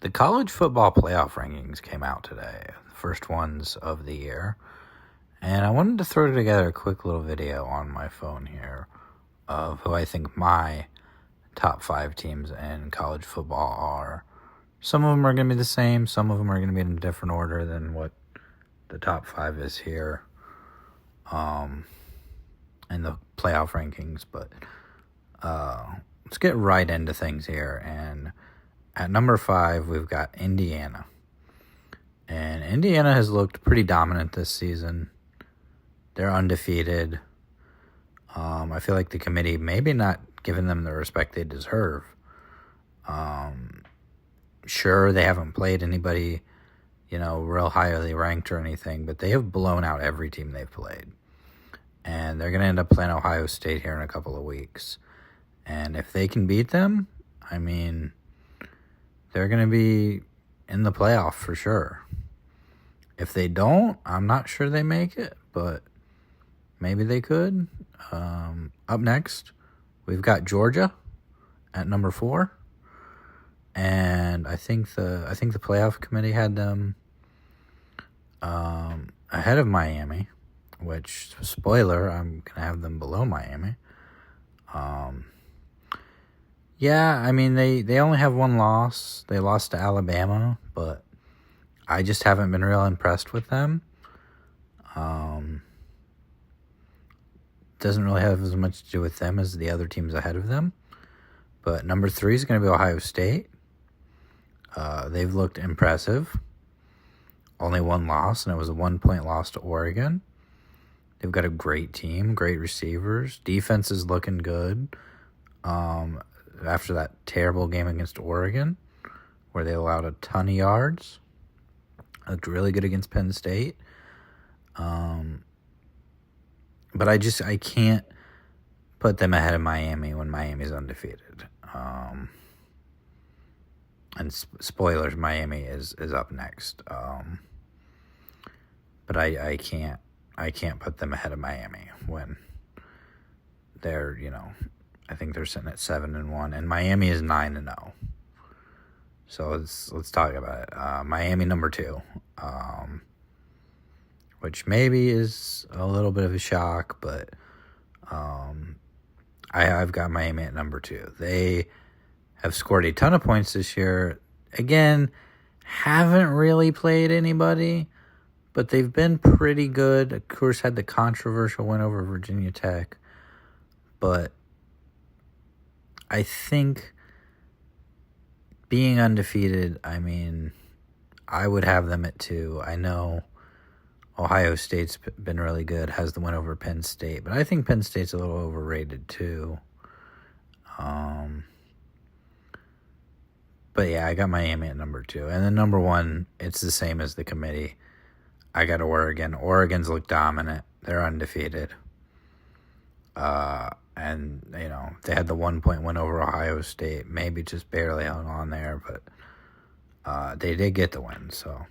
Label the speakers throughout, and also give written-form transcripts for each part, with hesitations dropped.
Speaker 1: The college football playoff rankings came out today, the first ones of the year, and I wanted to throw together a quick little video on my phone here of who I think my top 5 teams in college football are. Some of them are going to be the same, some of them are going to be in a different order than what the top 5 is here in the playoff rankings, but let's get right into things here. And at number 5, we've got Indiana. And Indiana has looked pretty dominant this season. They're undefeated. I feel like the committee maybe not giving them the respect they deserve. Sure, they haven't played anybody, real highly ranked or anything, but they have blown out every team they've played. And they're going to end up playing Ohio State here in a couple of weeks. And if they can beat them, they're going to be in the playoff for sure. If they don't, I'm not sure they make it, but maybe they could. Up next, we've got Georgia at number 4. And I think the playoff committee had them ahead of Miami, which, spoiler, I'm going to have them below Miami. They only have one loss. They lost to Alabama, but I just haven't been real impressed with them. Doesn't really have as much to do with them as the other teams ahead of them. But number 3 is going to be Ohio State. They've looked impressive. Only one loss, and it was a 1-point loss to Oregon. They've got a great team, great receivers. Defense is looking good. After that terrible game against Oregon, where they allowed a ton of yards. Looked really good against Penn State. But I can't put them ahead of Miami when Miami's undefeated. And spoilers, Miami is up next. But I can't put them ahead of Miami when they're, I think they're sitting at 7-1, and Miami is 9-0. So let's talk about it. Miami number 2, which maybe is a little bit of a shock, but I've got Miami at number 2. They have scored a ton of points this year. Again, haven't really played anybody, but they've been pretty good. Of course, had the controversial win over Virginia Tech, but I think being undefeated, I would have them at 2. I know Ohio State's been really good, has the win over Penn State, but I think Penn State's a little overrated too. But yeah, I got Miami at number 2. And then number 1, it's the same as the committee. I got Oregon. Oregon's look dominant. They're undefeated. And, they had the 1-point win over Ohio State. Maybe just barely hung on there, but they did get the win. So,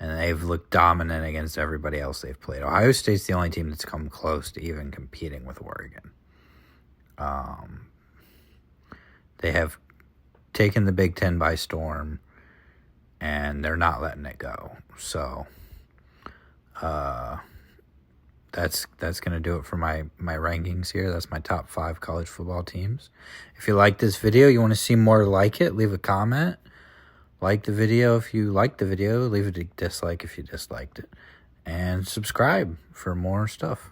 Speaker 1: and they've looked dominant against everybody else they've played. Ohio State's the only team that's come close to even competing with Oregon. They have taken the Big Ten by storm, and they're not letting it go. So, that's going to do it for my rankings here. That's my top 5 college football teams. If you like this video, you want to see more like it, leave a comment. Like the video if you liked the video. Leave a dislike if you disliked it. And subscribe for more stuff.